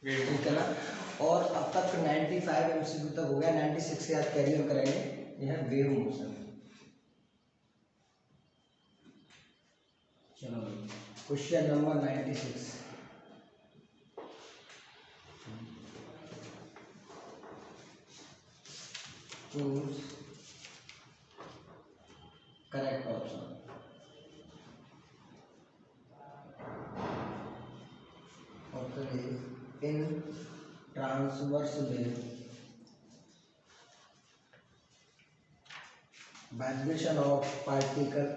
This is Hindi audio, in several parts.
ठीक है ना। और अब तक 95 MCQ तक हो गया, 96 के आज कैरी ऑन करेंगे। यह है वेव मोशन। चलो question number 96। Choose correct option. Option is in transverse wave vibration of particle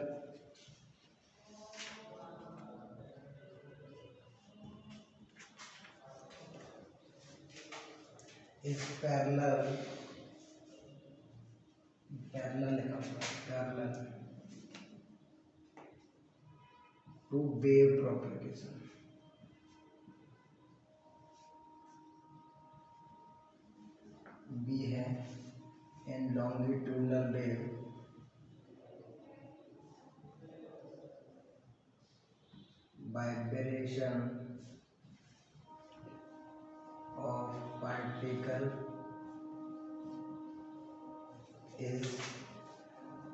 is parallel लिखा हुआ parallel to wave propagation। B है in longitudinal wave vibration of particle is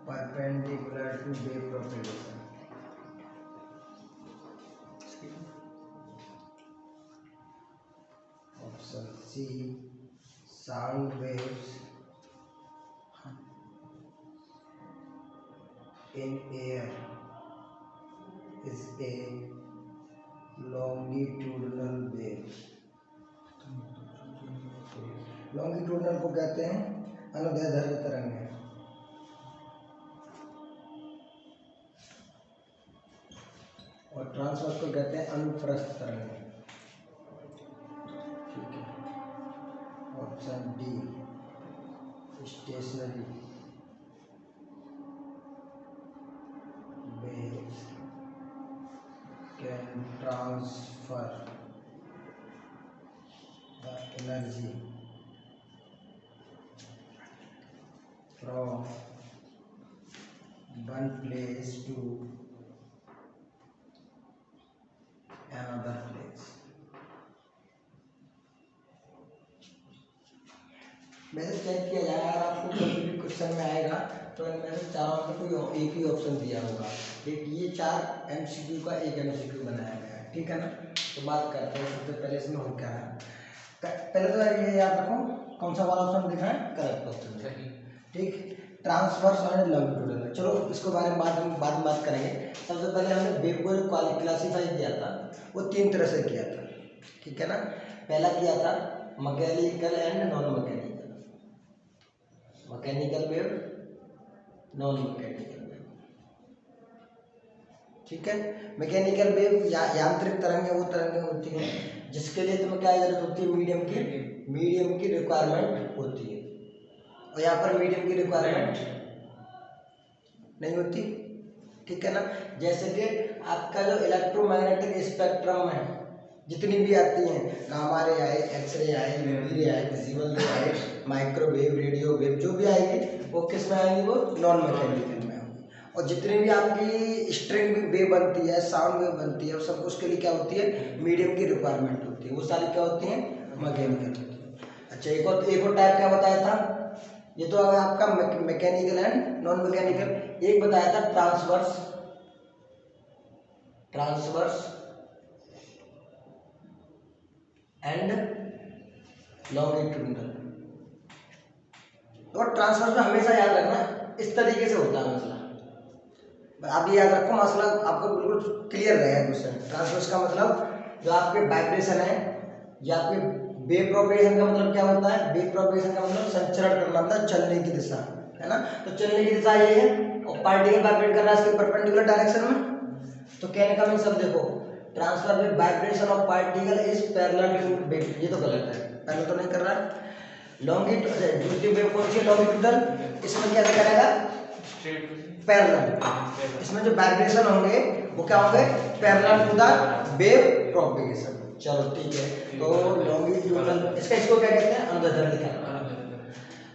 perpendicular to wave propagation। Option C sound waves in air is a longitudinal wave। Longitudinal को कहते हैं अनुदैर्ध्य तरंग है। और ट्रांसवर्स को कहते हैं अनुप्रस्थ तरंग है। ठीक है। Option D stationary waves can transfer the energy from one place to another place। वैसे चेक किया जाए, अगर आपको कोई भी क्वेश्चन में आएगा तो इनमें से चारों में कोई एक ही ऑप्शन दिया होगा। ये 4 MCQ का एक MCQ बनाया गया है। ठीक है ना। तो बात करते हैं सबसे पहले इसमें हो क्या है। पहले तो ये याद रखो कौन सा वाला ऑप्शन दिखा है, करेक्ट ऑप्शन। ठीक, ट्रांसवर्स और लॉन्गिट्यूडनल। चलो इसको बारे में बाद में बात करेंगे। सबसे पहले हमने वेव को क्लासीफाई किया था, वो 3 तरह से किया था। ठीक है ना। पहला किया था mechanical and non mechanical. Mechanical wave, non mechanical wave. ठीक है। मैकेनिकल वेव यांत्रिक तरंगें वो तरंगें होती हैं जिसके लिए तुम्हें क्या जरूरत होती है, मीडियम की रिक्वायरमेंट होती है। और यहाँ पर मीडियम की रिक्वायरमेंट नहीं होती। ठीक है ना। जैसे कि आपका जो इलेक्ट्रोमैग्नेटिक स्पेक्ट्रम है, जितनी भी आती हैं, गामा रे आए, एक्सरे आए, यूवी रे आए, विजिबल रे आए, माइक्रोवेव, रेडियो वेव, जो भी आएगी वो किस में आएंगी, वो नॉन मैकेनिकल में आएंगी। और जितनी भी आपकी स्ट्रिंग वेव बनती है, साउंड वेव बनती है, सब उसके लिए क्या होती है, मीडियम की रिक्वायरमेंट होती है। वो सारी क्या होती हैं, मैकेनिकल होती है। अच्छा, एक और टाइप क्या बताया था, ये तो आपका मैकेनिकल एंड नॉन मैकेनिकल। एक बताया था ट्रांसवर्स एंड लॉन्गिट्यूडनल। तो ट्रांसवर्स में हमेशा याद रखना इस तरीके से होता है मसला। आप ये याद रखो, मसला आपको बिल्कुल क्लियर रहेगा क्वेश्चन। ट्रांसवर्स का मतलब जो आपके वाइब्रेशन है या आपके वेव प्रोपेगेशन का मतलब क्या होता है, वेव प्रोपेगेशन का मतलब संचरण करना, मतलब चलने की दिशा है ना। तो चलने की दिशा ये है और पार्टिकल वाइब्रेट कर रहा है इसके परपेंडिकुलर डायरेक्शन में। तो कहने का मतलब देखो, transfer with vibration of particle is parallel to wave, ये तो गलत है, पैरेलल तो नहीं कर रहा है। लॉन्गिट्यूडनल दूसरी वेव कौन सी है, लॉन्गिट्यूडनल, इसमें कैसे करेगा, पैरेलल। इसमें जो वाइब्रेशन होंगे वो क्या होंगे, parallel to the wave propagation. चलो ठीक है। तो लॉन्गिट्यूडनल इसको क्या कहते हैं, अनुदैर्ध्य लिखा है।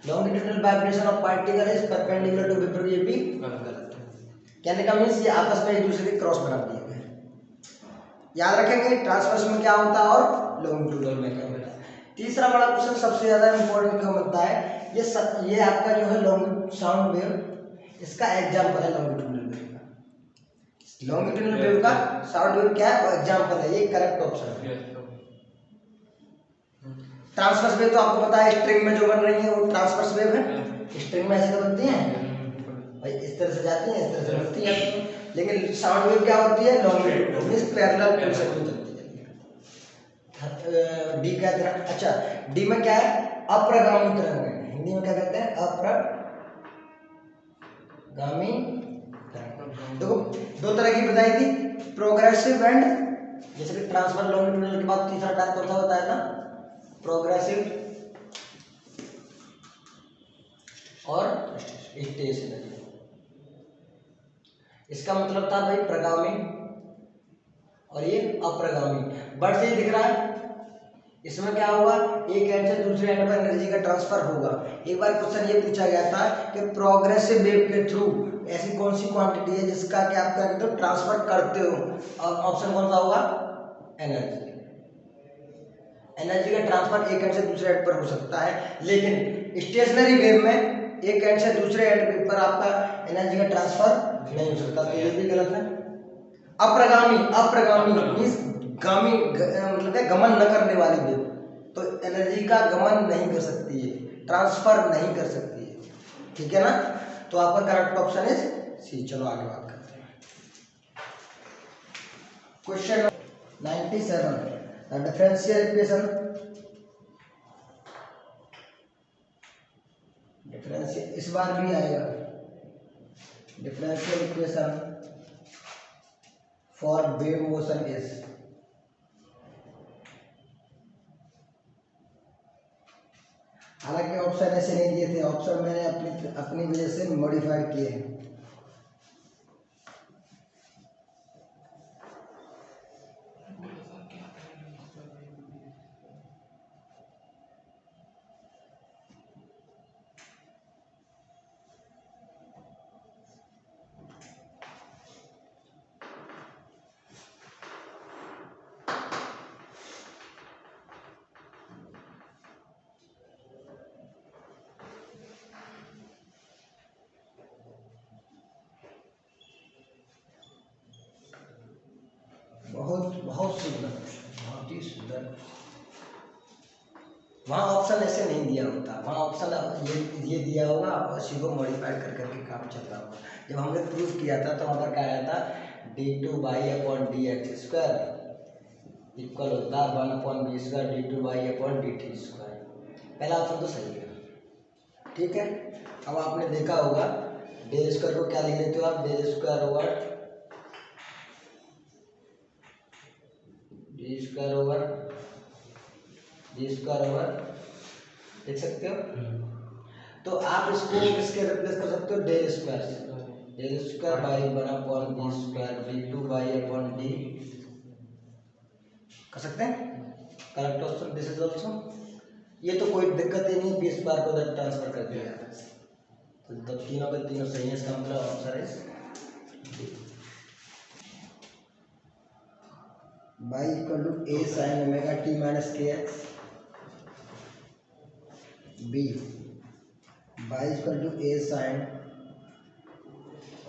Longitudinal vibration of particle is perpendicular to wave, ये भी गलत है। कहने का मीन्स ये आपस में एक दूसरे के क्रॉस बना दिए गए। याद रखेंगे ट्रांसवर्स में क्या होता है और लॉन्गिट्यूडनल में क्या होता है। तीसरा बड़ा क्वेश्चन सबसे ज्यादा इंपॉर्टेंट क्या बनता है, ये आपका जो है लॉन्ग साउंड वेव, इसका एग्जाम्पल है लॉन्गिट्यूडनल वेव का। लॉन्गिट्यूडनल वेव का साउंड वेव क्या है, एग्जाम्पल है, ये करेक्ट ऑप्शन है। ट्रांसवर्स वेव तो आपको पता है स्ट्रिंग में जो बन रही है वो ट्रांसवर्स वेव है। स्ट्रिंग में ऐसे तो बनती हैं भाई, इस तरह से जाती हैं, इस तरह से बनती हैं। लेकिन साउंड वेव क्या होती है, लॉन्गिट्यूडनल मींस पैरेलल पल्सेस में चलती है। डी का तरह, अच्छा डी में क्या है, अप्रगामी तरंग है, हिंदी में क्या कहते हैं, अप्रगामी तरंग। देखो दो तरह की बताई थी, प्रोग्रेसिव एंड, जैसे कि ट्रांसफर लॉन्गिट्यूडनल के बाद तीसरा टाइप कौन सा बताया था, प्रोग्रेसिव और स्टेशनरी। इसका मतलब था भाई प्रगामी और ये अप्रगामी। बट से दिख रहा है, इसमें क्या होगा, एक एंड से दूसरे एंड पर एनर्जी का ट्रांसफर होगा। एक बार क्वेश्चन ये पूछा गया था कि प्रोग्रेसिव वेव के थ्रू ऐसी कौन सी क्वांटिटी है जिसका क्या आप क्या कहते हो ट्रांसफर करते हो, और ऑप्शन कौन सा होगा, एनर्जी। एनर्जी का ट्रांसफर एक एंड से दूसरे एंड पर हो सकता है, लेकिन स्टेशनरी वेव में एक एंड से दूसरे एंड पर आपका एनर्जी का ट्रांसफर नहीं हो सकता, तो ये भी गलत है। अप्रगामी, अप्रगामी मींस गामी मतलब क्या, गमन न करने वाली वेव, तो एनर्जी का गमन नहीं कर सकती है, ट्रांसफर नहीं कर सकती है, ठीक है ना। तो आपका करेक्ट ऑप्शन इज सी। चलो आगे बात करते हैं। क्वेश्चन 97, डिफरेंशियल इक्वेशन, डिफरेंशियल इस बार भी आएगा, differential equation for wave motion is, हालांकि ऑप्शन ऐसे नहीं दिए थे, ऑप्शन मैंने अपनी वजह से मॉडिफाइड किए हैं। बहुत सुंदर, बहुत ही सुंदर। वहाँ ऑप्शन ऐसे नहीं दिया होता, वहाँ ऑप्शन ये दिया होगा, आप उसी को मॉडिफाई कर करके काम चल रहा होगा। जब हमने प्रूव किया था तो वहाँ पर क्या आया था, d2/dx² इक्वल होता है 1/b² d2/dt²। पहला ऑप्शन तो सही है, ठीक है। अब आपने देखा होगा डेल स्क्वायर को क्या लिख लेते हो आप, del square over d square over देख सकते हो। तो आप इसको किसके रिप्लेस कर सकते हो, डेल स्क्वायर से, del square by 1/b² d2/d कर सकते हैं। Correct option this is also, ये तो कोई दिक्कत ही नहीं, b² को उधर ट्रांसफर कर दिया, तो तीनों के तीनों सही है, इसका मतलब answer is y equal to a sin omega t minus kx, b y equal to a sin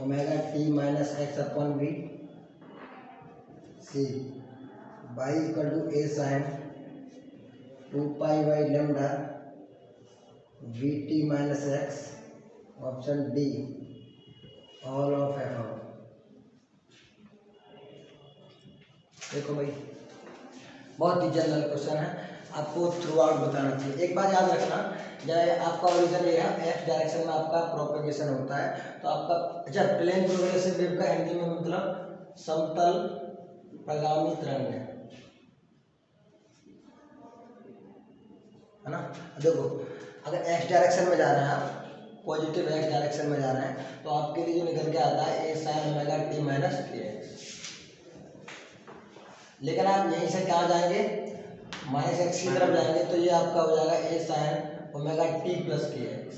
omega t minus x upon b, c y equal to a sin 2π/λ vt minus x, option D all of f। देखो भाई बहुत ही जनरल क्वेश्चन है, आपको थ्रू आउट बताना चाहिए। एक बात याद रखना, जब आपका ओरिजिन ये है एक्स डायरेक्शन में आपका प्रोपेगेशन होता है, तो आपका अच्छा प्लेन प्रोग्रेसिव वेव का हिंदी में मतलब समतल प्रगामी तरंग है ना। देखो अगर एक्स डायरेक्शन में जा रहे हैं आप, पॉजिटिव एक्स डायरेक्शन में जा रहे हैं, तो आपके लिए जो निकल के आता है a sin omega t minus kx। लेकिन आप यहीं से कहाँ जाएंगे, माइनस एक्स की तरफ जाएंगे, तो ये आपका हो जाएगा a sin omega t plus kx,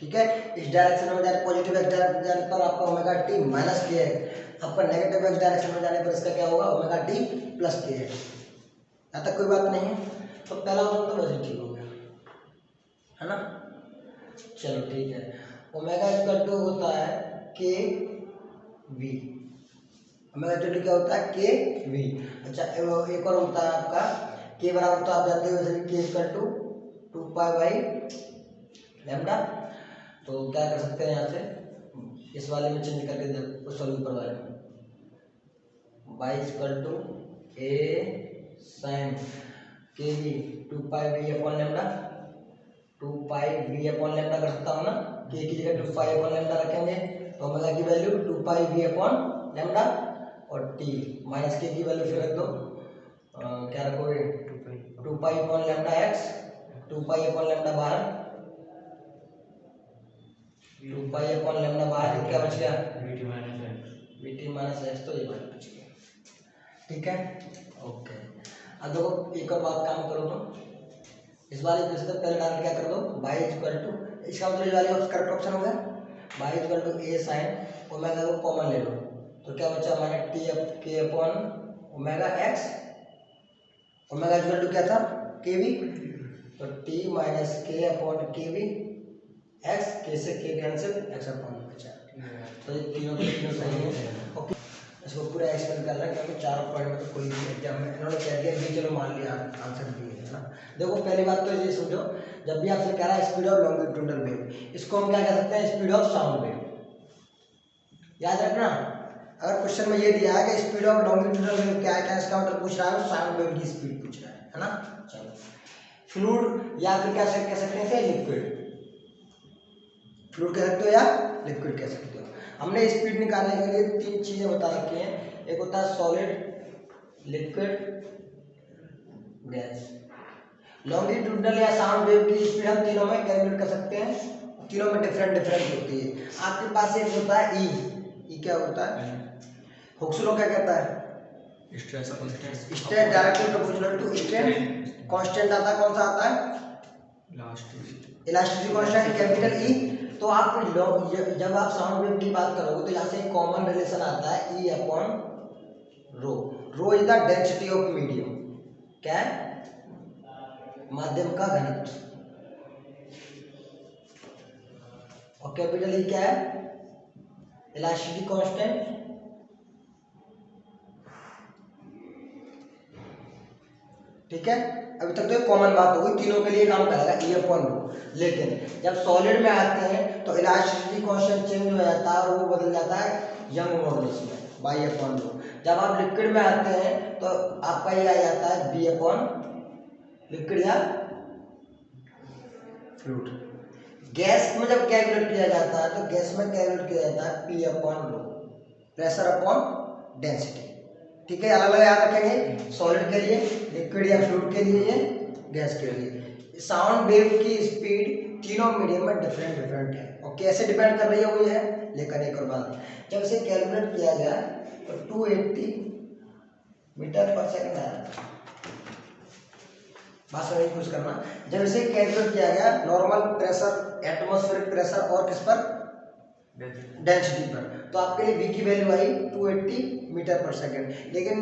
ठीक है। इस डायरेक्शन में जाने पॉजिटिव एक्स डायरेक्शन में जाने पर आपका ओमेगा टी माइनस के है, आपका नेगेटिव एक्स डायरेक्शन में जाने पर इसका क्या होगा ओमेगा टी प्लस के है। यहाँ तक कोई बात नहीं है। तो पहला ऑप्शन तो वैसे ठीक हो गया है ना। चलो ठीक है, ओमेगा इक्वल टू होता है के वी, ओमेगा इक्वल टू क्या होता है के वी। अच्छा एक और होता है आपका के बराबर, तो आप जानते हो वैसे k equal to 2 pi by lambda. तो क्या कर सकते हैं यहाँ से इस वाले में चेंज करके देखो सॉरी ऊपर वाले में Y equal to A sine K V 2 pi we upon lambda, 2 pi we upon lambda कर सकता हूँ ना, के की जगह 2 पाई अपॉन लैम्डा रखेंगे तो ओमेगा की value 2 pi we upon lambda और टी माइनस के की वैल्यू फिर रख दो क्या रखोगे 2 pi upon lambda x, 2 pi upon lambda बाहर, 2 पाई अपॉन लैम्डा बाहर क्या बच गया वीटी माइनस एक्स, तो ये बात बच गई। ठीक है ओके। अब देखो एक और बात काम करो तो इस वाले इक्वेशन से पहले डाल क्या कर दो y इक्वल टू, इसका मतलब ये वाला करेक्ट ऑप्शन हो गया y equal to a sin omega को कॉमन ले लो तो क्या बचा हमारा t k upon omega x, omega equal to क्या था के वी, तो t minus k upon k v x, के से के कैंसिल x अपॉन बचा। तो ये तीनों के तीनों सही है ओके। इसको पूरा एक्सप्लेन कर रहा है क्योंकि चारों पॉइंट में तो कोई भी एग्जाम में इन्होंने कह दिया कि चलो मान लिया आंसर दिए है ना। देखो पहली बात तो ये समझो, जब भी आपसे कह रहा है स्पीड ऑफ लॉन्गिट्यूडनल वेव, इसको हम क्या कह सकते हैं स्पीड ऑफ साउंड वेव। याद रखना अगर क्वेश्चन में ये दिया है कि स्पीड ऑफ लॉन्गिट्यूडनल वेव क्या है, क्या इसका मतलब पूछ रहा है साउंड वेव की स्पीड पूछ रहा है ना। चलो फ्लूइड या फिर क्या कह सकते हैं लिक्विड, फ्लूइड कह सकते हो या लिक्विड कह सकते हो। हमने स्पीड निकालने के लिए तीन चीजें बता रखी हैं, एक होता है सॉलिड, लिक्विड, गैस। लॉन्गिट्यूडनल या साउंड वेव की स्पीड हम तीनों में कैलकुलेट कर सकते हैं, तीनों में डिफरेंट डिफरेंट होती है। आपके पास एक होता है ई क्या होता है हुक्स लॉ क्या कहता है stress directly proportional to strain, constant आता है कौन सा आता है इलास्टिसिटी कांस्टेंट कैपिटल ई। तो आप जब आप साउंड वेव की बात करोगे तो यहाँ से एक कॉमन रिलेशन आता है E upon rho, rho is the density of medium, क्या है माध्यम का घनत्व, और कैपिटल ई क्या है इलास्टिसिटी कांस्टेंट। ठीक है अभी तक तो एक कॉमन बात होगी, तीनों के लिए काम करेगा ई अपॉन रो। लेकिन जब सॉलिड में आते हैं तो इलास्टिसिटी कांस्टेंट चेंज हो जाता है और वो बदल जाता है यंग मॉडुलस में बाई अपॉन रो। जब आप लिक्विड में आते हैं तो आपका ये आ जाता है बी अपॉन लिक्विड या फ्लूइड। गैस में जब कैलकुलेट किया जाता है तो गैस में कैलकुलेट किया जाता है P upon rho, pressure upon density. ठीक है अलग अलग याद रखेंगे, सॉलिड के लिए, लिक्विड या फ्लूइड के लिए, गैस के लिए। साउंड वेव की स्पीड तीनों मीडियम में डिफरेंट डिफरेंट है और कैसे डिपेंड कर रही है वो ये है। लेकिन एक और बात, जब इसे कैलकुलेट किया गया तो 280 मीटर पर सेकंड आया, बात समझ कुछ करना। जब इसे कैलकुलेट किया गया नॉर्मल प्रेशर, एटमॉस्फेरिक प्रेशर और किस पर डेंसिटी पर, तो आपके लिए v की वैल्यू आई 280 मीटर पर सेकंड। लेकिन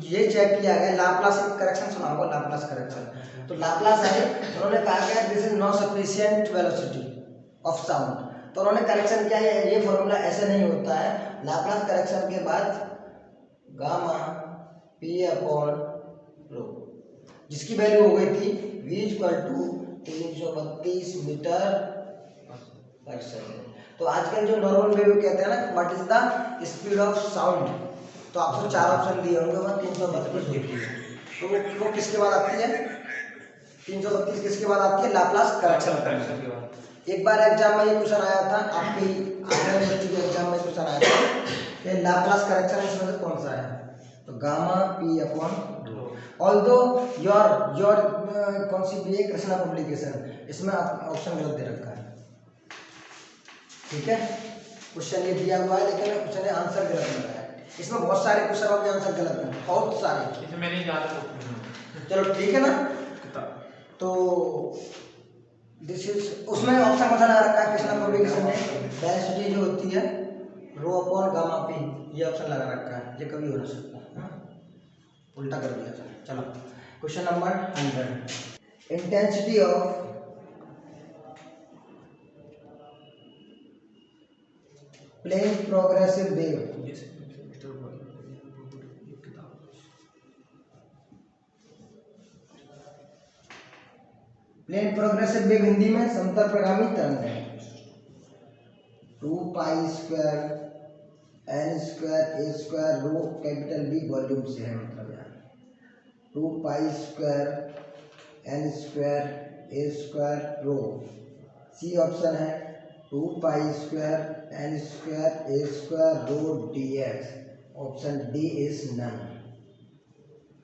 ये चेक किया गया लाप्लास करेक्शन, सुना होगा लाप्लास करेक्शन, तो लाप्लास है उन्होंने कहा गया this is not sufficient velocity of sound, तो उन्होंने करेक्शन किया है, ये फॉर्मूला ऐसे नहीं होता है। लाप्लास करेक्शन के बाद गामा पी अपॉन रो, जिसकी वैल्यू हो गई थी v इक्वल टू 332 मीटर पर सेकंड। तो आजकल जो नॉर्मल वेव कहते हैं ना what is the speed of sound, तो आपको चार ऑप्शन दिए होंगे वहाँ 332 होती है, तो वो किसके बाद आती है 332 किसके बाद आती है लाप्लास करेक्शन के बाद। एक बार एग्जाम में ये क्वेश्चन आया था आपके यूनिवर्सिटी के एग्जाम में क्वेश्चन आया था कि लाप्लास करेक्शन इसमें से कौन सा है, तो gamma P upon rho. Although your कौन सी भी है कृष्णा पब्लिकेशन, इसमें ऑप्शन गलत दे रखा है। ठीक है क्वेश्चन ये दिया हुआ है लेकिन क्वेश्चन ने आंसर गलत मिला है, इसमें बहुत सारे क्वेश्चन के आंसर गलत हैं, बहुत सारे, इसमें मैंने याद। चलो ठीक है ना, तो ये चेक किया गया नॉर्मल वेव कहते हैं ना what is the speed of sound, तो आपको चार ऑप्शन दिए होंगे वहाँ 332 किसके बाद आती है लाप्लास करेक्शन के बाद। एक बार एग्जाम में ये क्वेश्चन आया था आपके यूनिवर्सिटी के एग्जाम में क्वेश्चन आया था कि लाप्लास करेक्शन इसमें से कौन सा है, तो gamma P upon rho. Although your कौन सी भी है कृष्णा पब्लिकेशन, इसमें ऑप्शन गलत दे रखा है। ठीक है क्वेश्चन ये दिया हुआ है लेकिन क्वेश्चन ने आंसर गलत मिला है, इसमें बहुत सारे क्वेश्चन के आंसर गलत हैं, बहुत सारे, तो दिस इज, उसमें ऑप्शन बता रखा है कृष्णा पब्लिकेशन में, डेंसिटी जो होती है रो अपॉन गामा पी, ये ऑप्शन लगा रखा है, ये कभी हो ना सकता। उल्टा कर दिया था। चलो question number 100, intensity of plane progressive wave, plane progressive wave Hindi में समतल प्रगामी तरंग है। 2 pi square n square a square rho capital B volume से है, मतलब यार 2 pi square n square a square rho, C option है 2 pi square n square a square rho d x, option D is none.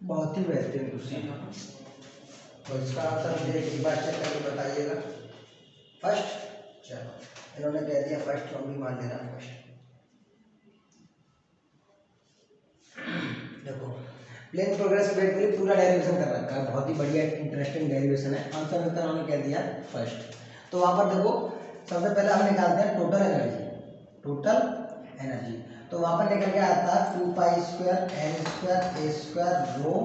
बहुत ही बेहतरीन क्वेश्चन, तो इसका आंसर मुझे एक बार चेक करके बताइएगा। फर्स्ट, चलो इन्होंने कह दिया फर्स्ट, तो हम भी मान लेना फर्स्ट। देखो प्लेन प्रोग्रेस वेव के लिए पूरा डेरिवेशन कर रखा है, बहुत ही बढ़िया इंटरेस्टिंग डेरिवेशन है। आंसर में उन्होंने कह दिया फर्स्ट। तो वहाँ पर देखो सबसे पहले हम निकालते हैं टोटल एनर्जी, टोटल एनर्जी। तो वहाँ पर निकल के आता है 2 pi square n square a square rho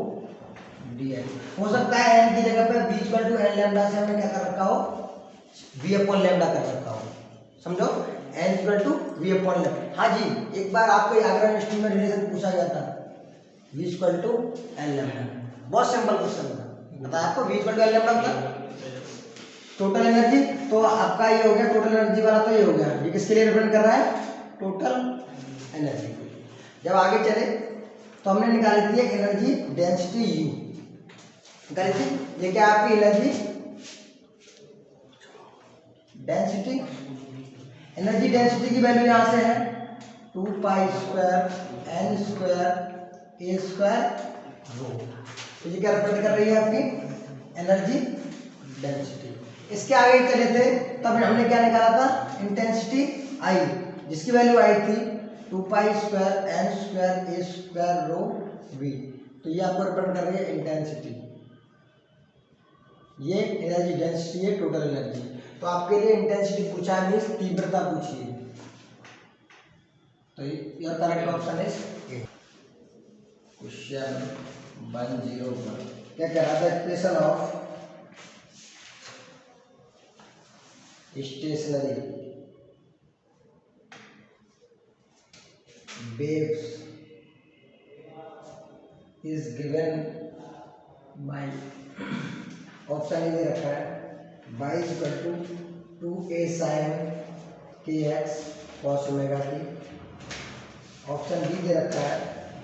d x. हो सकता है एन की जगह पे b equal to n lambda से हमने क्या कर रखा हो, वी अपॉन लैम्डा कर रखा हो, समझो n equal to v upon lambda. हाँ जी, एक बार आपको आगरा यूनिवर्सिटी में रिलेशन पूछा गया था, v equal to n lambda, बहुत सिंपल क्वेश्चन था, बताया आपको v equal to n lambda होता टोटल एनर्जी। तो आपका ये हो गया टोटल एनर्जी वाला, तो ये हो गया, ये किसके लिए रिप्रेजेंट कर रहा है, टोटल एनर्जी। जब आगे चले तो हमने निकाली थी एनर्जी डेंसिटी यू, निकाली थी, ये क्या आपकी एनर्जी डेंसिटी, एनर्जी डेंसिटी की वैल्यू यहाँ से है 2 pi square n square a square रो, तो ये क्या रिप्रेजेंट कर रही है आपकी एनर्जी डेंसिटी। इसके आगे चले थे तब हमने क्या निकाला था, इंटेंसिटी आई, जिसकी वैल्यू आई थी 2 pi square n square a square rho v, तो ये आपको रिप्रेजेंट कर रही है इंटेंसिटी, ये एनर्जी डेंसिटी है टोटल एनर्जी। तो आपके लिए इंटेंसिटी पूछा है मीन्स तीव्रता पूछी है, तो your correct option is A. Question 101, क्या कह रहा था, expression of stationary waves is given by, option ये दे रखा है y equal to 2a sin kx cos omega t, option B दे रखा है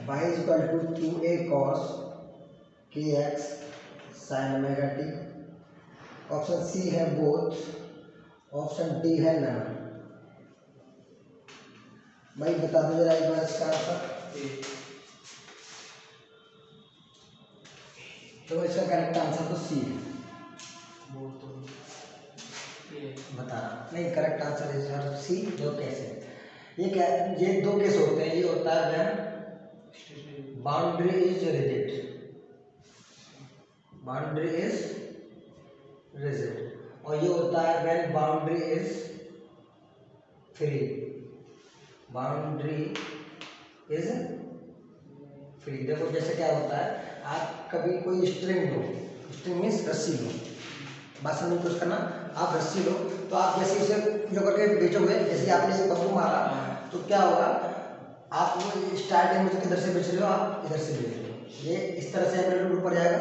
y equal to 2a cos kx sin omega t, option C है बोथ, ऑप्शन डी है नन। भाई बता दो जरा एक बार इसका आंसर। तो इसका करेक्ट आंसर तो सी है, बता नहीं, करेक्ट आंसर इज सर सी। दो केस है, ये क्या, ये दो केस होते हैं, ये होता है when boundary is rigid, boundary is rigid, और ये होता है when boundary is free, boundary is free. देखो जैसे क्या होता है, आप कभी कोई स्ट्रिंग लो, स्ट्रिंग मीन्स रस्सी लो, बात समझ कुछ करना, आप रस्सी लो, तो आप जैसे इसे जो करके बेचोगे, जैसे आपने एक बम्बू मारा तो क्या होगा, आप वो स्टार्टिंग में किधर से बेच रहे हो, आप इधर से बेच रहे हो, ये इस तरह से एम्पलीट्यूड ऊपर जाएगा,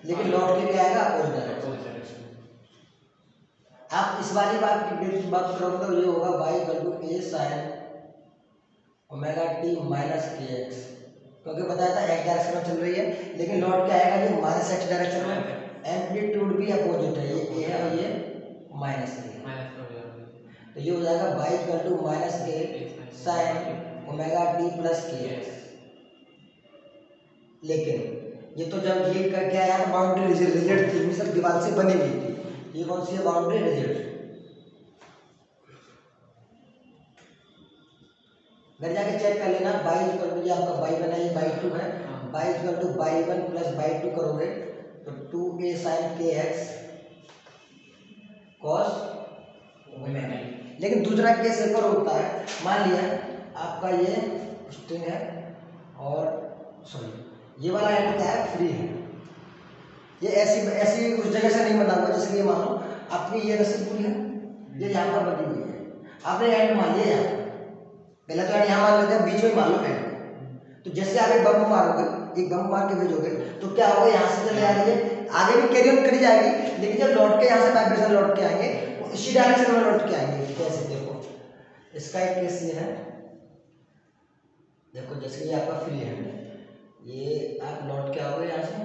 लेकिन लौट के क्या आएगा, अपोजिट डायरेक्शन। आप इस वाली बात करोगे तो ये होगा y equal to a sin omega t minus k x, क्योंकि बताया था एक डायरेक्शन में चल रही है, लेकिन लौट के आएगा ये माइनस एक्स डायरेक्शन में, एम्पलीट्यूड भी अपोजिट है, ये a है और ये माइनस a है, तो ये हो जाएगा y equal to minus a sin omega t plus k x. लेकिन ये तो जब ये क्या आया तो बाउंड्री रिजिड थी, सब दीवार से बनी हुई थी, ये कौन सी है, बाउंड्री रिजिड। घर जाके चेक कर लेना, बाई इक्वल टू, आपका बाई बना ये बाई 2 है, by equal two by 1 plus by 2 करोगे तो 2a sin kx cos omega. लेकिन दूसरा केस एक और होता है, मान लिया आपका ये स्ट्रिंग है और सॉरी ये वाला एंड क्या है, फ्री है। ये ऐसी ऐसी उस जगह से नहीं बना हुआ, जैसे कि ये मानो आपकी ये रस्सी पूरी है, ये यहाँ पर बनी हुई है, आपने एंड मान लिया यहाँ, पहले तो एंड यहाँ मान लेते हैं, बीच में मान लो एंड। तो जैसे आप एक बम मारोगे, एक बम मार के भेजोगे तो क्या होगा, यहाँ से चले आ रही है, आगे भी कैरी ऑन करी जाएगी, लेकिन जब लौट के यहाँ से वाइब्रेशन लौट के आएंगे वो इसी डायरेक्शन में लौट के आएंगे। कैसे देखो, इसका एक केस ये है, देखो जैसे ये आपका फ्री हैंड है, ये आप लौट के आओगे यहाँ से,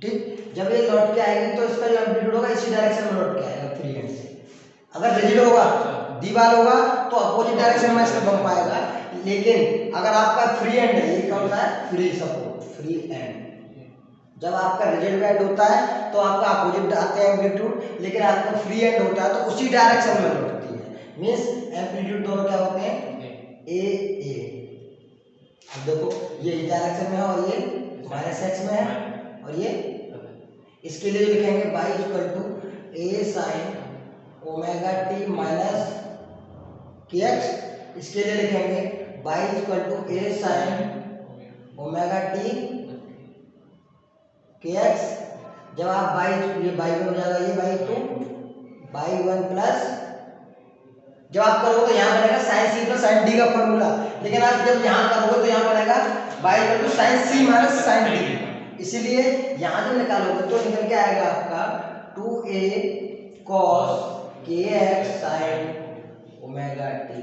ठीक, जब ये लौट के आएगी तो इसका जो एम्पलीट्यूड होगा इसी डायरेक्शन में लौट के आएगा फ्री हैंड से। अगर रिजिड होगा, दीवार होगा तो अपोजिट डायरेक्शन में इसका बम पाएगा, लेकिन अगर आपका फ्री हैंड है, ये क्या होता है, फ्री सपोर्ट, फ्री हैंड। जब आपका रिजिड बेड होता है तो आपका अपोजिट आते हैं एम्पलीट्यूड, लेकिन आपका फ्री हैंड होता है तो उसी डायरेक्शन में लौटती है, मींस एम्पलीट्यूड दोनों क्या होते हैं, ए। अब देखो ये इस डायरेक्शन में है और ये माइनस एक्स में है, और ये इसके लिए लिखेंगे y equal to A sine omega t minus k x. इसके लिए लिखेंगे y equal to A sine omega t k x. जब आप बाई, ये बाई वन हो जाएगा, ये y two y one plus, जब आप करोगे तो यहाँ बनेगा sine C plus sine D का फॉर्मूला, लेकिन आप जब यहाँ करोगे तो यहाँ बनेगा y equal to sine C minus sine D. इसीलिए यहाँ जब निकालोगे तो निकल के आएगा आपका 2a cos kx sin omega T.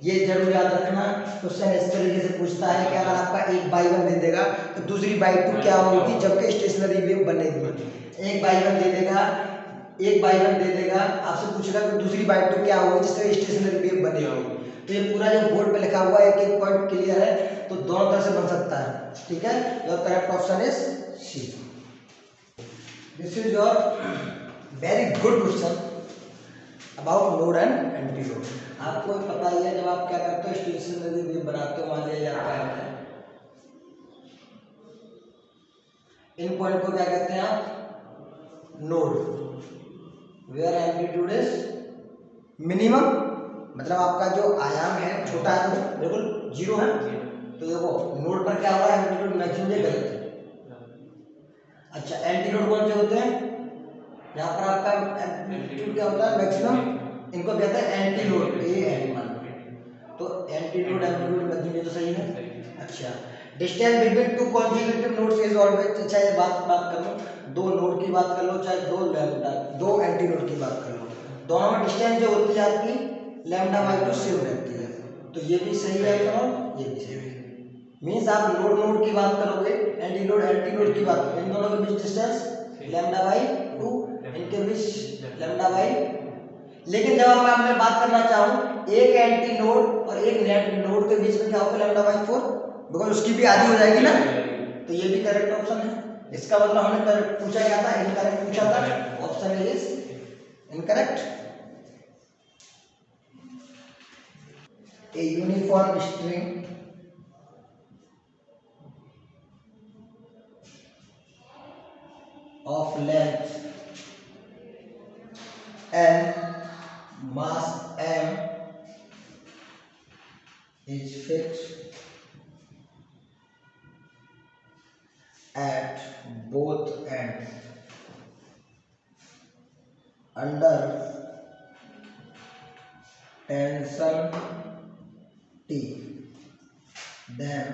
ये जरूर याद रखना, क्वेश्चन इस तरीके से पूछता है कि अगर आपका एक बाई वन दे देगा तो दूसरी बाई टू क्या होगी, जबकि स्टेशनरी वेव बनेगी। एक बाई वन दे देगा, एक बाई वन दे देगा, आपसे पूछेगा कि दूसरी बाई टू क्या होगी जिससे स्टेशनरी वेव बनेगी। तो ये पूरा जो बोर्ड पे लिखा हुआ है, एक एक पॉइंट क्लियर है, तो दोनों तरह से बन सकता है, ठीक है। Your correct option is C. This is your very good question about node and antinode. आपको पता ही है, जब आप क्या करते हो, स्टेशनरी वेव बनाते हो, मान लिया जाता है, इन पॉइंट को क्या कहते हैं आप, node, where amplitude is minimum, मतलब आपका जो आयाम है छोटा है तो बिल्कुल जीरो है, तो देखो नोड पर क्या होगा, एम्पलीट्यूड मैक्सिमम, ये गलत है। अच्छा, एंटीनोड कौन से होते हैं, यहाँ पर आपका एम्पलीट्यूड क्या होता है, मैक्सिमम, इनको कहते हैं एंटीनोड, ए एन मान, तो एंटीनोड एम्पलीट्यूड मैक्सिमम, ये तो सही है। अच्छा, distance between two consecutive nodes is always, चाहे बात कर लो, दो नोड की बात कर लो, चाहे दो लैम्डा, दो एंटीनोड की बात कर लो, दोनों में डिस्टेंस जो होती है आपकी लैम्डा बाई टू सेम रहती है, तो ये भी सही है और ये भी सही है। मीन्स आप नोड की बात करोगे, एंटीनोड की बात करोगे, इन दोनों के बीच डिस्टेंस लैम्डा बाई टू, इनके बीच लैम्डा बाई, लेकिन जब मैं बात करना चाहूँ एक एंटीनोड और एक नेट नोड के बीच में क्या होगा, लैम्डा बाई 4, बिकॉज उसकी भी आधी हो जाएगी ना, तो ये भी करेक्ट ऑप्शन है। इसका मतलब हमने करेक्ट पूछा क्या था, इनकरेक्ट पूछा था, option is incorrect. A uniform string of length n, mass m is fixed at both ends under tension T, then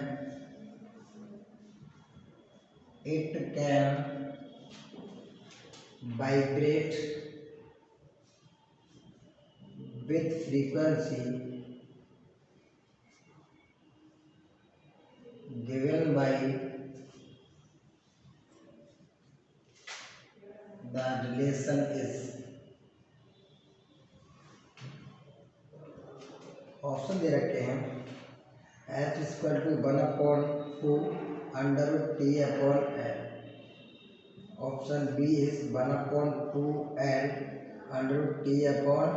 it can vibrate with frequency given by the relation is, option दे रखे हैं, h equal to 1/2 under root T upon L, option B is 1/2 L under root T upon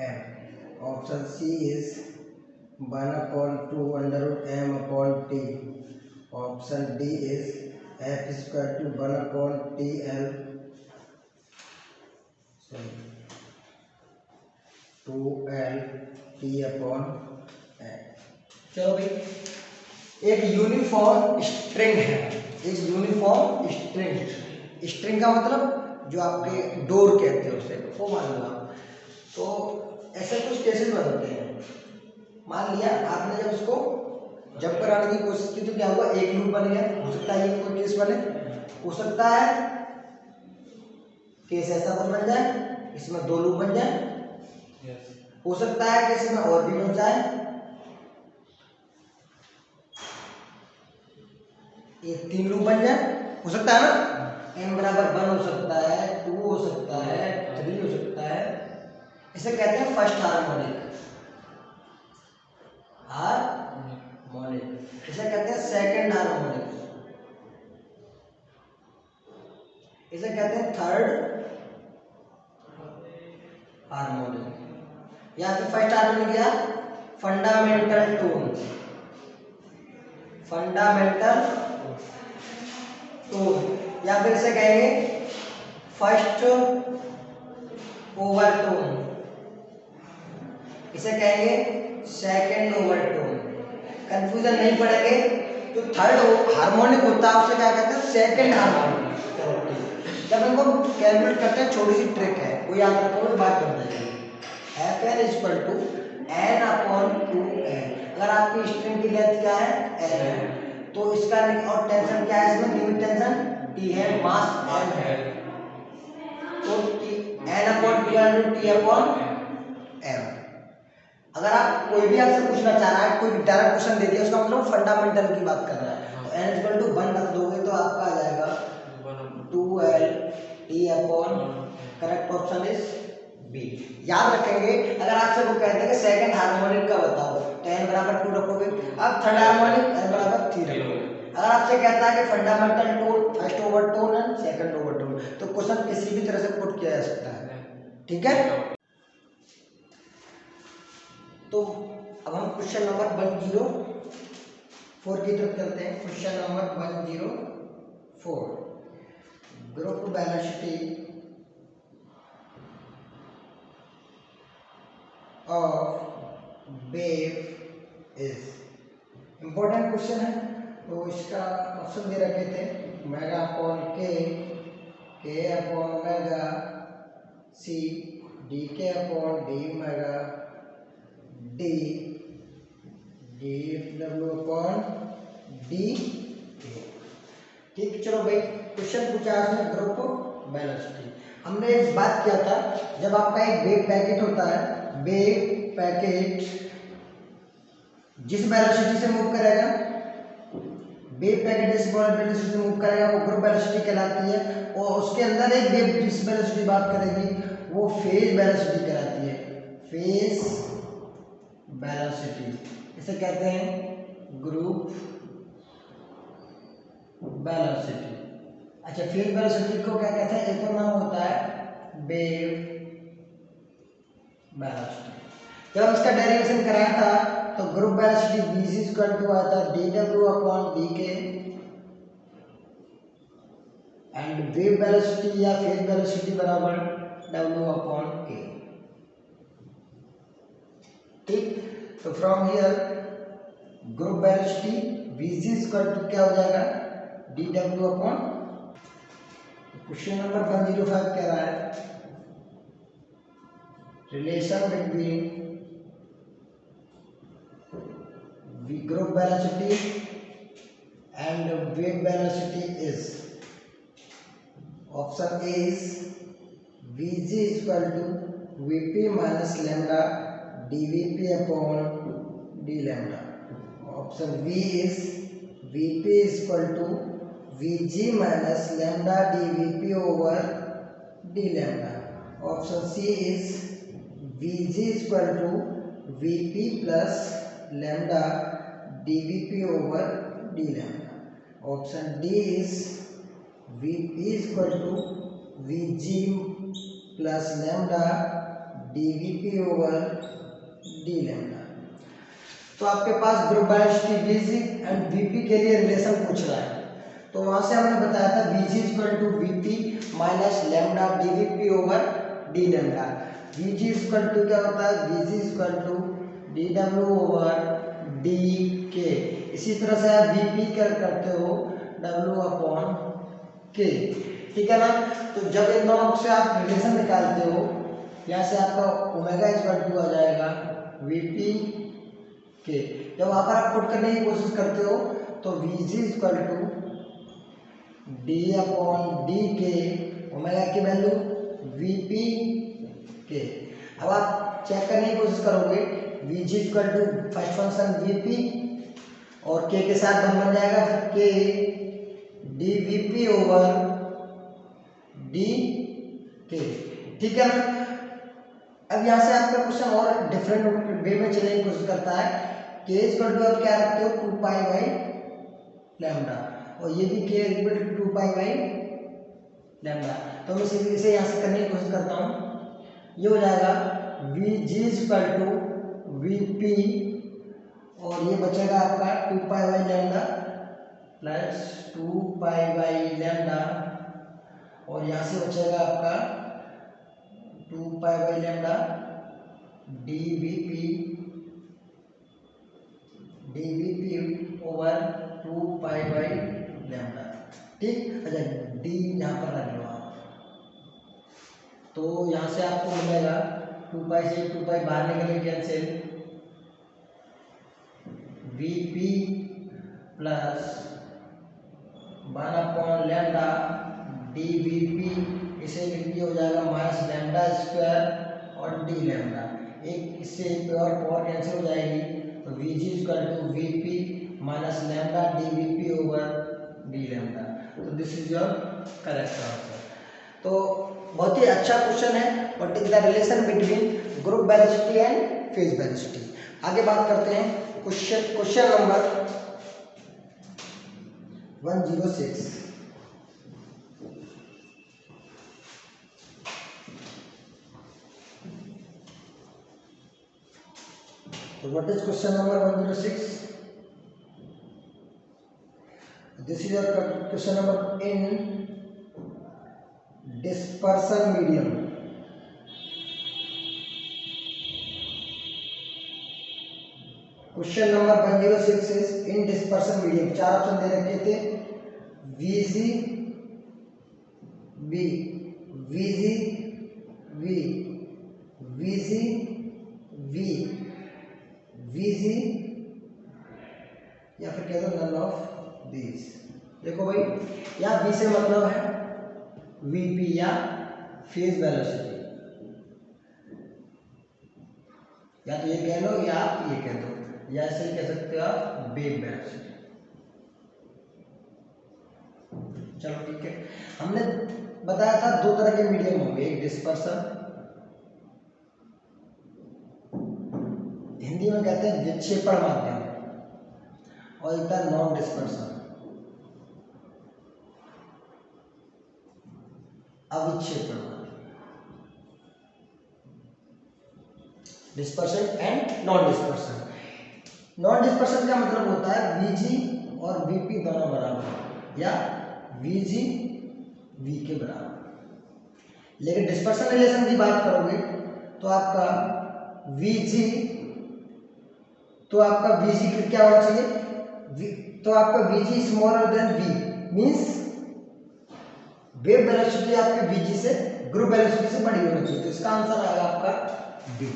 M, option C is 1/2 under root M upon T, option D is f equal to 1/t l 2L T upon N। चलो भाई, एक यूनिफॉर्म स्ट्रिंग है, एक यूनिफॉर्म स्ट्रिंग। स्ट्रिंग का मतलब जो आपके डोर कहते हैं उसे, वो मान लो आप। तो ऐसे कुछ केसेस बनते हैं। मान लिया आपने जब उसको जब कराने की कोशिश की तो क्या हुआ, एक लूप बन गया। हो सकता है ये कोई केस बने, हो सकता है केस ऐसा बन जाए इसमें 2 लूप बन जाए, हो सकता है कि इसमें और भी बन जाए, ये 3 लूप बन जाए, हो सकता है ना। n बराबर 1 हो सकता है, 2 हो सकता है, 3 हो सकता है। इसे कहते हैं फर्स्ट हार्मोनिक। इसे कहते हैं सेकंड हार्मोनिक। इसे कहते हैं थर्ड हार्मोनिक। या फिर फर्स्ट हार्मोनिक या फंडामेंटल टोन, फंडामेंटल टोन, या फिर इसे कहेंगे फर्स्ट ओवरटोन, इसे कहेंगे सेकंड ओवरटोन। कंफ्यूजन नहीं पड़ेंगे। जो थर्ड हार्मोनिक होता है उसे क्या कहते हैं, सेकंड हार्मोनिक। जब इनको कैलकुलेट करते हैं, छोटी सी ट्रिक है, कोई याद रखो, बात कर देंगे। Fn equal to n upon 2n। अगर आपकी स्ट्रिंग की लेंथ क्या है, n है, तो इसका और टेंशन क्या है, इसमें यूनिट टेंशन T है, मास m है, तो n upon 2n T upon m। अगर आप कोई भी आपसे पूछना चाह रहा है, कोई डायरेक्ट क्वेश्चन दे दिया, उसका मतलब फंडामेंटल की बात कर रहा है, तो n इक्वल टू 1 रख दोगे तो आपका आ जाएगा 2L T upon, correct option is B. याद रखेंगे, अगर आपसे वो कहते हैं कि सेकंड हार्मोनिक का बताओ, तो n बराबर 2 रखोगे। अब थर्ड हार्मोनिक n बराबर 3 रखोगे। अगर आपसे कहता है कि fundamental tone, first overtone and second overtone, तो क्वेश्चन किसी भी तरह से पुट किया जा सकता है, ठीक है। तो अब हम क्वेश्चन नंबर 104 की तरफ चलते हैं। Question number 104, group velocity of wave is, important question है। तो इसका ऑप्शन दे रखे थे मेगा अपॉन के अपॉन ओमेगा सी, डी के upon D omega D, D W upon d k. ठीक, चलो भाई, क्वेश्चन पूछा है ग्रुप वेलोसिटी। हमने एक बात किया था, जब आपका एक वेव पैकेट होता है, वेव पैकेट जिस वेलोसिटी से मूव करेगा, वेव पैकेट जिस वेलोसिटी से मूव करेगा वो ग्रुप वेलोसिटी कहलाती है। और उसके अंदर एक वेव जिस वेलोसिटी बात करेगी वो फेज वेलोसिटी कहलाती है, फेज वेलोसिटी। इसे कहते हैं ग्रुप वेलोसिटी। अच्छा, फेज वेलोसिटी को क्या कहते हैं, एक और नाम होता है वेव वेलोसिटी। जब हम इसका डेरिवेशन कराया था तो group velocity v equal to आया था dw upon dk, and wave velocity या फेज वेलोसिटी बराबर w अपॉन k। ठीक, तो from here group velocity v equal to क्या हो जाएगा, dw अपॉन। क्वेश्चन नंबर 105 कह रहा है relation between group velocity and wave velocity is, option A is Vg equal to Vp minus lambda dVp upon d lambda, option B is Vp is equal to Vg minus lambda dVp over d lambda, option C is Vg is equal to Vp plus lambda dVp over d lambda, option D is Vp is equal to Vg plus lambda dVp over d lambda। तो आपके पास group velocity Vg and Vp के लिए रिलेशन पूछ रहा है, तो वहां से हमने बताया था Vg equal to Vp minus lambda dVp over D lambda. V ji equal to क्या होता है, v ji equal to d डब्ल्यू ओवर डी के। इसी तरह से आप वी पी क्या करते हो, डब्ल्यू अपॉन के, ठीक है ना। तो जब इन दोनों से आप रिलेशन निकालते हो, यहाँ से आपका ओमेगा इक्वल टू आ जाएगा वी पी के। जब वहाँ पर आप पुट करने की कोशिश करते हो तो we ji equal to d upon d k, omega की वैल्यू वी पी के। अब आप चेक करने की कोशिश करोगे, v ji equal to first function v p और के साथ बन जाएगा फिर k d V P over d k, ठीक है ना। अब यहाँ से आपका क्वेश्चन और डिफरेंट वे में चलने की कोशिश करता है। के इक्वल टू आप क्या रखते हो, 2 पाई बाई लैम्डा, और ये भी k equal to 2 pi by lambda. तो मैं इसे यहाँ से करने की कोशिश करता हूँ। ये हो जाएगा v ji equal to we p और ये बचेगा आपका 2 pi by lambda plus 2 pi by lambda, और यहाँ से बचेगा आपका 2 pi by lambda D V P over 2 pi by lambda, ठीक। अच्छा डी यहाँ पर रख लो आप, तो यहाँ से आपको मिलेगा 2 पाई से 2 पाई बाहर निकले cancel, V P plus 1 upon lambda D we P, इसे लिख हो जाएगा माइनस लैम्डा स्क्वायर और डी लैम्डा, एक इससे एक और पावर कैंसिल हो जाएगी, तो we ji equal to we P minus lambda D V P over D lambda. तो this is your correct answer. तो बहुत ही अच्छा क्वेश्चन है, what is the relation between group velocity and phase velocity. आगे बात करते हैं question number 106। So what is question number 106? This is your question number in dispersion medium. Question number 106 is in dispersion medium. चार ऑप्शन दे रखे थे, VG, V, VG, V, VG, V, VG या फिर कह दो नन ऑफ दीज। देखो भाई यहाँ V से मतलब है VP या फेज वेलोसिटी, या तो ये कह लो या आप ये कह दो, या ऐसे कह सकते हो आप वेव वेलोसिटी। चलो ठीक है, हमने बताया था दो तरह के मीडियम होंगे, एक डिस्पर्सन, हिंदी में कहते हैं विक्षेपण माध्यम, और एक था नॉन डिस्पर्सन, अविक्षेपण माध्यम। Dispersion and non dispersion. Non dispersion का मतलब होता है वीजी और वीपी दोनों बराबर, या वीजी वी के बराबर। लेकिन डिस्पर्सन रिलेशन की बात करोगे तो आपका वीजी, तो आपका वीजी क्या होना चाहिए, तो आपका v g smaller than v, means wave velocity आपके वीजी से ग्रुप वेलोसिटी से बड़ी होनी चाहिए, तो इसका आंसर आएगा आपका डी,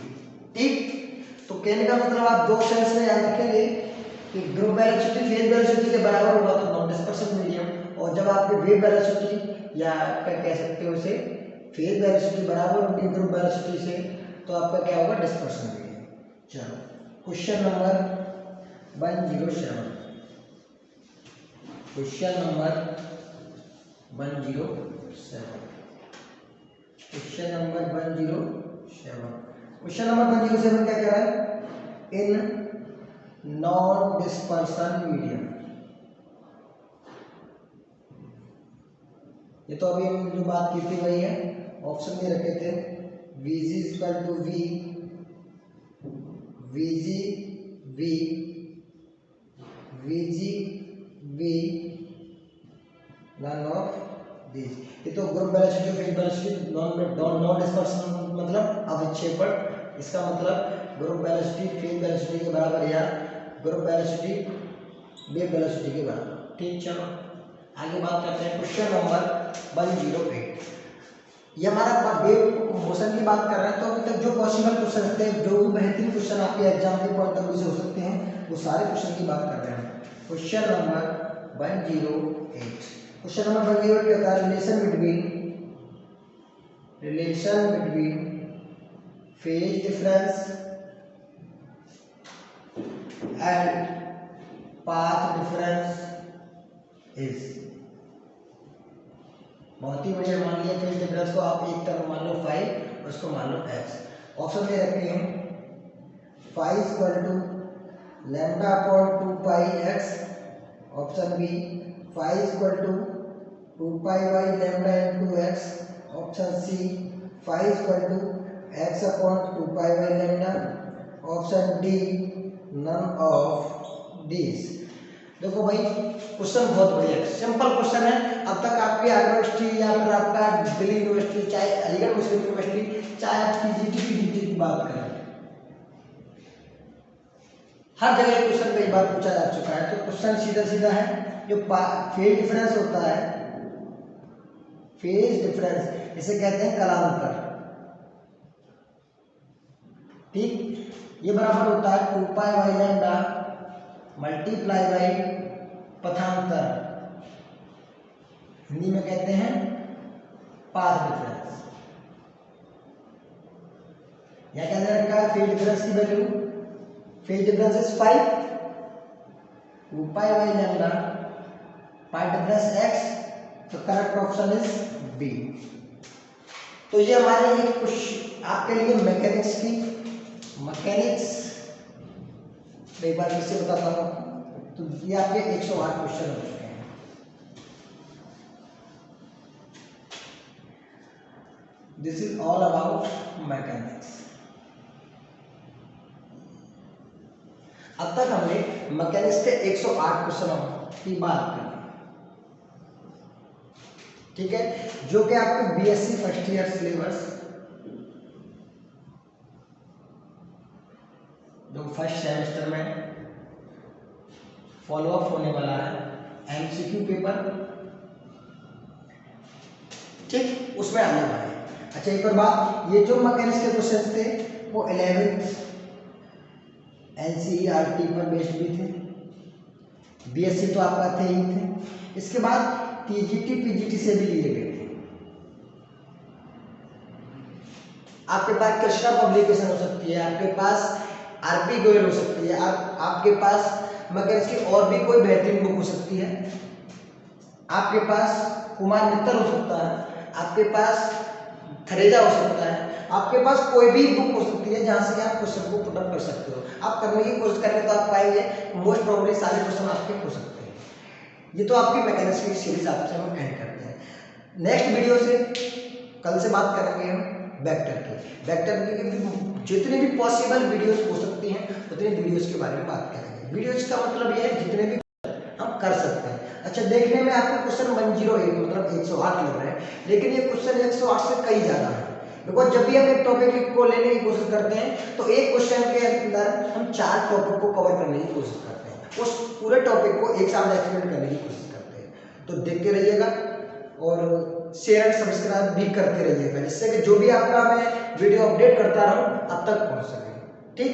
ठीक। तो कहने का मतलब आप दो सेंस में याद रखेंगे कि ग्रुप वेलोसिटी फेज वेलोसिटी के बराबर होगा तो नॉन डिस्पर्सन मीडियम, और जब आपकी वेव वेलोसिटी या क्या कह सकते हो उसे फेज वेलोसिटी बराबर होगी ग्रुप वेलोसिटी से, तो आपका क्या होगा, डिस्पर्सन मीडियम। चलो question number 107। Question number 107। Question number 107। Question number 107 क्या कह रहा है, इन नॉन डिस्पर्सन मीडियम। ये तो अभी हम जो बात की थी वही है, ऑप्शन दे रखे थे VG equal to V, VG V, VG V, none of this. ये तो group velocity phase velocity non dispersion मतलब अविक्षेपण, इसका मतलब ग्रुप वेलोसिटी फेज वेलोसिटी के बराबर या ग्रुप वेलोसिटी वेव वेलोसिटी के बराबर। ठीक, चलो आगे बात करते हैं क्वेश्चन नंबर 108। ये हमारा वेव मोशन की बात कर रहे हैं, तो अभी तक जो पॉसिबल क्वेश्चन रहते हैं, जो भी बेहतरीन क्वेश्चन आपके एग्जाम के पॉइंट ऑफ व्यू से हो सकते हैं, वो सारे क्वेश्चन की बात कर रहे हैं। Question number 108। क्वेश्चन नंबर 108 क्या होता है? Relation between phase difference and path difference is. बहुत ही बढ़िया। मान लिया फेज डिफरेंस को आप एक तरफ मान लो फाइव और उसको मान लो एक्स। ऑप्शन दे रखे हैं five equal to lambda upon 2 pi x, option B five equal to 2 pi by lambda into x, option C five equal to x upon 2 pi by lambda, option D none of this. देखो भाई क्वेश्चन बहुत बढ़िया है, सिंपल क्वेश्चन है। अब तक आपकी यूनिवर्सिटी या फिर आपका दिल्ली यूनिवर्सिटी, चाहे अलीगढ़ मुस्लिम यूनिवर्सिटी, चाहे आप पीजीटी की बात करें, हर जगह क्वेश्चन कई बार पूछा जा चुका है। तो क्वेश्चन सीधा सीधा है। जो फेज डिफरेंस होता है, फेज डिफरेंस इसे कहते हैं कलांतर। ठीक, ये बराबर होता है 2 pi by lambda multiply by पथांतर, हिंदी में कहते हैं पाथ डिफरेंस। या क्या दे रखा है फेज डिफरेंस की value? Phase difference is 5, 2 pi by lambda, path difference x, तो करेक्ट ऑप्शन इज बी। तो ये हमारे लिए कुछ आपके लिए मैकेनिक्स एक बार फिर से बताता हूँ। तो ये आपके 108 क्वेश्चन हो चुके हैं। This is all about mechanics. अब तक हमने मैकेनिक्स के 108 क्वेश्चनों की बात करी, ठीक है, जो कि आपके बीएससी फर्स्ट ईयर सिलेबस जो फर्स्ट सेमेस्टर में फॉलो अप होने वाला है एमसीक्यू पेपर, ठीक, उसमें आने वाले हैं। अच्छा एक और बात, ये जो मैकेनिक्स के क्वेश्चन थे वो 11th एनसीईआरटी पर बेस्ड भी थे, बीएससी तो आपका थे ही थे। इसके बाद टीजीटी पीजीटी से भी लिए गए थे। आपके पास कृष्णा पब्लिकेशन हो सकती है, आपके पास आरपी गोयल हो सकती है, आपके पास मैकेनिक्स की और भी कोई बेहतरीन बुक हो सकती है, आपके पास कुमार मित्तल हो सकता है, आपके पास थरेजा हो सकता है, आपके पास कोई भी बुक हो सकती है जहां से आप क्वेश्चन को पुटअप कर सकते हो। आप करने की कोशिश करेंगे तो आप पाएंगे मोस्ट प्रोबेबली सारे क्वेश्चन आपके हो सकते हैं। ये तो आपकी मैकेनिक्स की सीरीज आपसे हम एंड करते हैं। नेक्स्ट वीडियो से कल से बात करेंगे हम वेक्टर की जितने भी पॉसिबल वीडियोस हो सकती हैं उतने वीडियोस के बारे में बात करेंगे। वीडियोस का मतलब यह है जितने भी हम कर सकते हैं। अच्छा देखने में आपको क्वेश्चन 108 मतलब 108 लग रहा है, लेकिन ये क्वेश्चन 108 से कई ज़्यादा है। बिकॉज जब भी हम एक टॉपिक को लेने की कोशिश करते हैं तो एक क्वेश्चन के अंदर हम 4 टॉपिक को कवर करने की कोशिश करते हैं, उस पूरे टॉपिक को एक साथ एक्सप्लेन करने की कोशिश करते हैं। तो देखते रहिएगा और शेयर एंड सब्सक्राइब भी करते रहिएगा, जिससे कि जो भी आपका मैं वीडियो अपडेट करता रहूं अब तक पहुंच सके। ठीक।